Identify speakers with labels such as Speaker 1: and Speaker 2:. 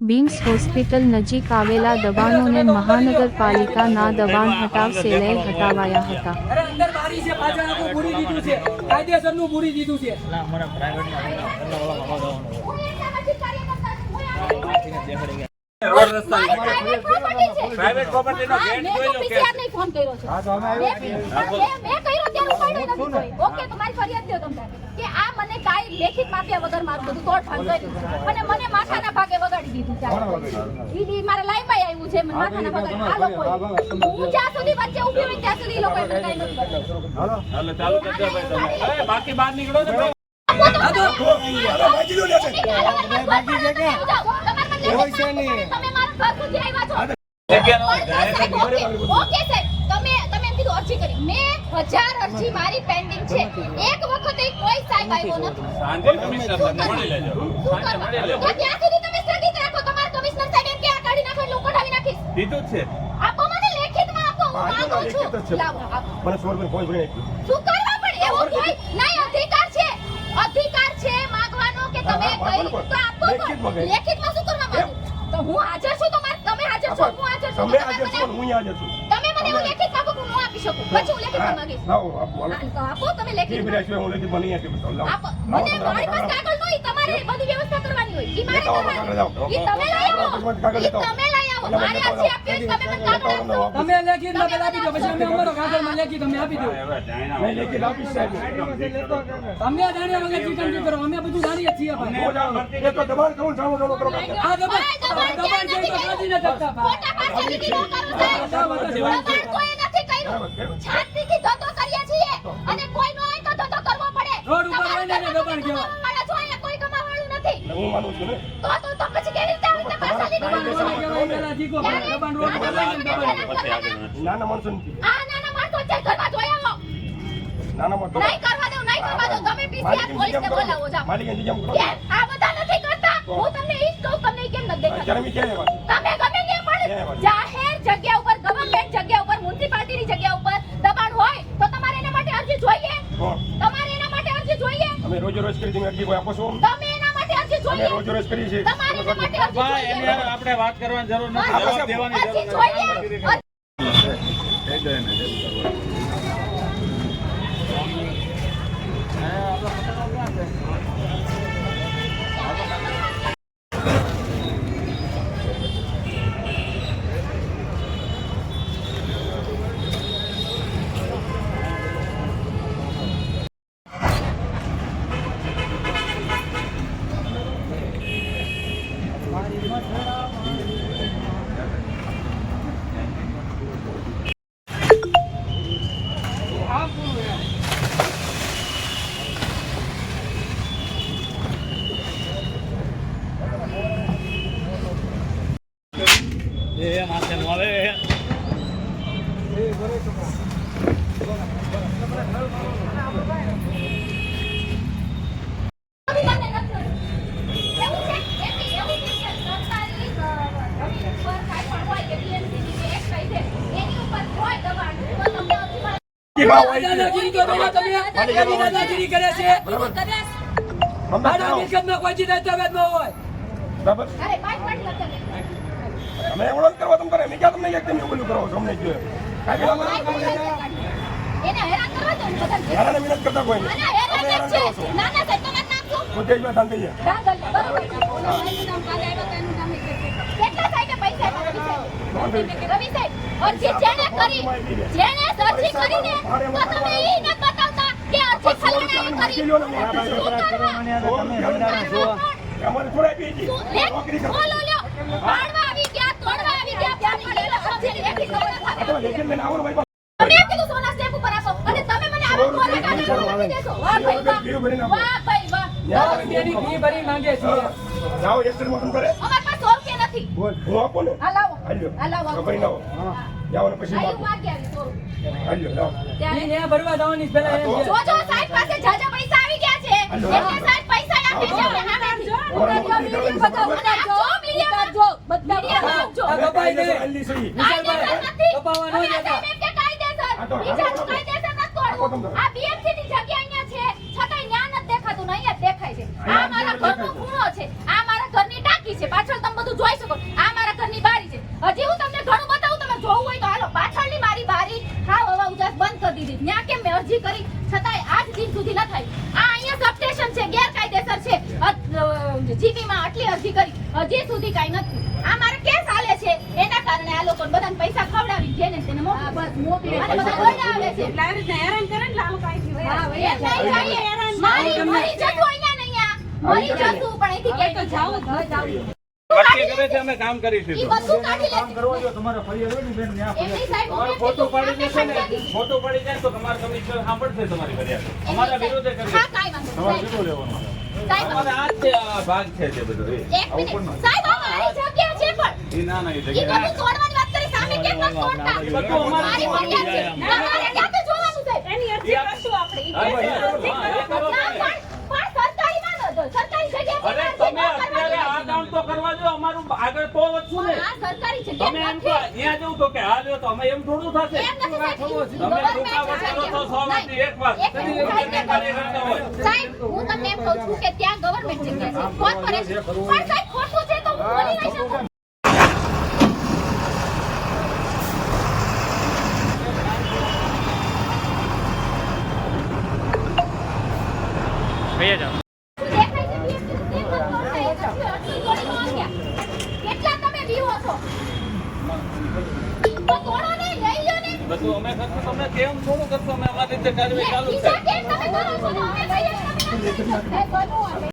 Speaker 1: BIMS hospital નજીક આવેલા દબાણોને મહાનગરપાલિકાના દબાણ હટાવ સેલે હટાવાયા હતા.
Speaker 2: અંદર બારી છે, પાછળ આખું પૂરી દીધું છે, કાયદેસરનું પૂરી દીધું છે.
Speaker 3: પ્રાઇવેટ પ્રોપર્ટી નો ગેટ જોઈ લો કે
Speaker 4: પીસીઆર ફોન કર્યો છે. હા તો અમે આવ્યા છીએ. મેં કર્યો ત્યારે ઉપાડ્યો નથી. ઓકે તમારી ફરિયાદ દો તમને કે આ મને કાઈ લેખિત માપ્યા વગર મારું બધું તોડ ભાંગ કર્યું અને મને માથાના ભાગે વગાડી દીધું છે. ઈ મારા લાઈવ માં આવ્યું છે, મને માથાના ભાગે આ લોકો હું જ્યાં સુધી વચ્ચે ઊભી હોય ત્યાં સુધી ઈ લોકોએ મને કાઈ નથી કર્યું.
Speaker 3: હાલો ચાલુ કરજો ભાઈ તમે. એ બાકી બહાર નીકળો ને ભાઈ.
Speaker 4: તમે મારા ઘર સુધી આવ્યા છો. ઓકે સાહેબ, તમે એમ કીધું અરજી કરી. મેં 1000 અરજી મારી પેન્ડિંગ છે. એક વખત કોઈ સાહેબ આવ્યો નથી.
Speaker 3: સાંજે કમિશનર સાહેબને મળી લેજો. સાંજે મળી લેજો.
Speaker 4: તો ત્યાં સુધી તમે સ્થગિત રાખો. તમારા કમિશનર સાહેબ એમ કે આ કાઢી નાખો એટલે કઢાવી નાખીશ.
Speaker 3: કીધું જ છે.
Speaker 4: આપો મને લેખિતમાં આપો. હું માંગુ છું. લાવો આપો.
Speaker 5: મને સોલ્વ કોઈ ભણે
Speaker 4: શું કરવા પડે? એવો કોઈ નહીં. અધિકાર છે. અધિકાર છે માંગવાનો કે તમે કઈ તો આપો. લેખિતમાં શું કરવા માંગો? તો હું હાજર છું. તમે હાજર છો. હું હાજર છું.
Speaker 5: તમે હાજર છો, હું હાજર છું.
Speaker 4: તમે મને એવું લેખિત માંગો હું ન આપી શકું. પછી હું લેખિતમાં માંગીશ.
Speaker 5: લાવો આપો.
Speaker 4: તો આપો તમે લેખિત.
Speaker 5: હું લેખિત બની આપી લાવો.
Speaker 4: આપો. મને મારી પાસે કાગળ નહીં. તમારે બધી વ્યવસ્થા કરવાની હોય. ઈ મારે કરવાની. ઈ તમે લઈ આવો. ઈ તમે લઈ આવો. મારે અરજી આપી હોય તમે મને કાગળ આપો.
Speaker 2: તમે લેખિત માં પેલા આપી દો, પછી અમે અમારો કાગળમાં લેખિત અમે આપી દો.
Speaker 5: મેં લેખિત આપી સાહેબ.
Speaker 2: તમે જાણ્યા વગર ચિકન નહીં કરો. અમે બધું જાણીએ છીએ ભાઈ.
Speaker 5: એ તો દબાણ કરું જાણો કરો.
Speaker 2: આ દબાણ છે તો કાઢી ન શકતા ભાઈ.
Speaker 4: ખોટા પાછળથી ન કરો સાહેબ. દબાણ કોઈ નથી કર્યું. છાતીથી ધંધો કરીએ છીએ અને કોઈ નો હોય તો ધંધો કરવો પડે.
Speaker 2: રોડ ઉપર હોય ને એને દબાણ કહેવાય.
Speaker 4: મારા જો અહીંયા કોઈ કમાવાળું નથી.
Speaker 5: હું માનું છું ને.
Speaker 4: તો પછી કેવી રીતે આવી પાછા લીધા?
Speaker 2: દબાણ કહેવાય પેલા જીકો ભાઈ. દબાણ રોડ ઉપર હોય ને દબાણ.
Speaker 5: નાના માણસો નથી.
Speaker 4: આ નાના માણસો છે ઘરમાં જોઈ આવો.
Speaker 5: નાના માણસો
Speaker 4: નહીં કરવા દઉં, નહીં કરવા દઉં. તમે પીસીઆર પોલીસને બોલાવો જાઓ.
Speaker 5: માલિક જેમ કરો.
Speaker 4: કેમ? આ બધા નથી કરતા. હું તમને ઈ જ કહું, તમને ઈ કેમ નથી દેખાતું?
Speaker 5: અત્યારે મેં ક્યાં આવ્યા?
Speaker 4: તમે ગમે ત્યાં પણ જાહેર જગ્યા ઉપર, ગવર્નમેન્ટ જગ્યા ઉપર, મ્યુનિસિપાલિટીની જગ્યા ઉપર દબાણ હોય તો તમારે એના માટે અરજી જોઈએ. તમારે એના માટે અરજી જોઈએ.
Speaker 5: અમે રોજ રોજ કરી તમે અરજી કોઈ આપો છો?
Speaker 4: તમે એના માટે અરજી
Speaker 5: અમે
Speaker 4: જોઈએ.
Speaker 5: રોજ રોજ કરી છે.
Speaker 4: તમારે એના માટે અરજી
Speaker 3: ભાઈ એની
Speaker 4: જોઈએ.
Speaker 3: હારે આપણે વાત કરવાની જરૂર નથી. જવાબ દેવાની
Speaker 4: અરજી
Speaker 3: જરૂર
Speaker 4: જોઈએ.
Speaker 3: એ માથે નો આવે.
Speaker 2: દાદાગીરી તો તમે દાદાગીરી કરે છે. મારા મિલકતમાં કોઈ ચીજ દસ્તાવેજ ન હોય.
Speaker 5: બરાબર.
Speaker 4: અરે બાઈક પાડી લો તમે.
Speaker 5: અમે એવડો કરવા તમ કરે. મેં ક્યાં તમને એક તમે ઓલું કરો છો અમને જોઈએ. કાઈ
Speaker 4: એને હેરાન કરવા દો ને બધાને.
Speaker 5: યાર મહેનત કરતા કોઈ નહીં.
Speaker 4: ના હેરાન જ છે. ના ના સાહેબ તમારું નામ શું?
Speaker 5: મુદ્દેજમાં શાંતિ છે.
Speaker 4: બરોબર. ઓલાનું નામ કાલે આવ્યો તો એનું નામ એ છે. કેટલા સાહેબે પૈસા આપ્યા? રવિ સાહેબ અરજી જેણે કરી, જેણે અરજી કરીને તો તમે ઈ ન બતાવતા કે અરજી ફલાણાએ કરી.
Speaker 5: અમારે થોડા આપી હતી. નોકરી કરો.
Speaker 4: બોલો લ્યો. પાડવા આવી ગયા, તોડવા આવી ગયા. ત્યાંની લેલો સમજીને એકલી ખબર
Speaker 5: આ તો લેખિત લઈને આવો ને ભાઈ.
Speaker 4: તમે કીધું સોના સ્ટેપ ઉપર આપો અને તમે મને આવો કોને કાઢી દેશો? વાહ ભાઈ વાહ. વાહ ભાઈ વાહ.
Speaker 2: 10 રૂપિયાની ફી ભરી માંગે છે.
Speaker 5: જાઓ એક્સેલમાં તમે કરે.
Speaker 4: અમાર પાસે 100 રૂપિયા નથી.
Speaker 5: બોલ હું આપો ને.
Speaker 4: હા લાવો.
Speaker 5: હાલ્યો.
Speaker 4: હા લાવો.
Speaker 5: ખબર ના હોય. જાઓ ને પછી
Speaker 4: આયુ
Speaker 5: માગો.
Speaker 4: વાગ્યા 100 રૂપિયા.
Speaker 5: હાલ્યો લાવો.
Speaker 2: ઈ ને ભરવા જવાની જ પેલા એમ છે.
Speaker 4: જો જો સાહેબ પાસે જાજા પૈસા આવી ગયા છે. એટલે સાહેબ પૈસા આપે છે અને આમે જો મીડિયમ બતાવો અને જો મીડિયમ જો બધા જો
Speaker 2: આ કપાઈ ગઈ.
Speaker 5: હાલી સહી.
Speaker 4: કાયદેસર નથી.
Speaker 2: કપાવા ન દેતા.
Speaker 4: સાહેબ એમ કે કાયદેસર. બીજાનું કાયદેસર નથી તોડવું. આ બીએમસી ની જગ્યા અહીંયા છે. છતાંય ન્યા નથી દેખાતું ને અહીંયા જ દેખાય છે. આ મારા ઘરનો ખૂણો છે. આ મારા ઘરની ટાંકી છે. પાછળ તમે બધું જોઈ અરજી કરી છતાંય આજ દિન સુધી ન થઈ. આ અહીંયા સબસ્ટેશન છે, ગેરકાયદેસર છે. જીબીમાં આટલી અરજી કરી, હજી સુધી કાંઈ નથી. આ મારે કેસ હાલે છે, એના કારણે આ લોકો બધાને પૈસા ખવડાવી જેને તેને મોકલે અને બધા બોલાવે છે.
Speaker 6: હેરાન કરે ને લાલ કાઈ
Speaker 4: હા, એ નહીં જોઈએ. મરી જતું અહીંયા નહીં આ. મરી જતું પણ અહીંથી ક્યાંય તો જાવું જ જાવું.
Speaker 3: પટ્ટી કરે છે, અમે કામ કરીશું.
Speaker 4: ઈ બધું કાઢી લે.
Speaker 2: તમારે ફરિયાદ હોય ને બેન ને
Speaker 4: એમની સાહેબ
Speaker 3: તમારું ફોટો પાડી દેશે ને, ફોટો પાડી જાય તો તમારા કમિશનર સાંભળશે તમારી ફરિયાદ. અમારા વિરોધે કરી.
Speaker 4: હા, કાંઈ વાંધો નહીં. સાહેબ,
Speaker 3: અમારે આ જ છે, આ ભાગ છે જે બધો એ.
Speaker 4: એક મિનિટ. સાહેબ, આ મારી જગ્યા છે પણ.
Speaker 3: ઈ ના ના, ઈ
Speaker 4: ઈ
Speaker 3: જગ્યા
Speaker 4: બધું તોડવાની વાત કરી, સામે કેમ નથી તોડતા?
Speaker 3: ઈ બધું અમારે
Speaker 4: મારી ફરિયાદ છે. તમારે ક્યાં તો જોવાનું સાહેબ?
Speaker 6: એની અરજી કરશું આપણે ઈ
Speaker 3: હા,
Speaker 6: કેસ
Speaker 3: ભાઈ,
Speaker 6: અરજી
Speaker 3: હા, એ કરો
Speaker 4: ના,
Speaker 3: તમે.
Speaker 4: પણ સરકારીમાં ન દો. સરકારી જગ્યા
Speaker 3: અરે
Speaker 4: છે,
Speaker 3: તમે અત્યારે આ કામ તો કરવા દો, અમારું આગળ તો વધશું ને.
Speaker 4: આ સરકારી
Speaker 3: તમે
Speaker 4: જગ્યા
Speaker 3: એમ કહો અહીંયા જવું તો કે આ જો તો અમે એમ થોડું થશે.
Speaker 4: એમ નથી સાહેબ.
Speaker 3: તમે રૂકાવટ કરો તો 100 માંથી એક વાત.
Speaker 4: એક મિનિટ સાહેબ,
Speaker 3: કાર્ય કરતા હોય.
Speaker 4: સાહેબ, હું તમને એમ કહું છું કે ત્યાં ગવર્મેન્ટ જગ્યા છે, કોર્પોરેશન. પણ સાહેબ, ખોટું છે તો હું બોલી નહીં શકું. દેખાય છે કેટલા તમે બીવો છો? તો તોડો ને, લઈ લો ને.
Speaker 3: બધું અમે કરશું, તમે કેમ થોડું કરશો? અમે અમારી રીતે કાર્યવાહી ચાલુ છે.
Speaker 4: બીજા કેમ તમે કરો છો? અમે કહીએ તમે નથી કરતા. સાહેબ, બનવું હશે.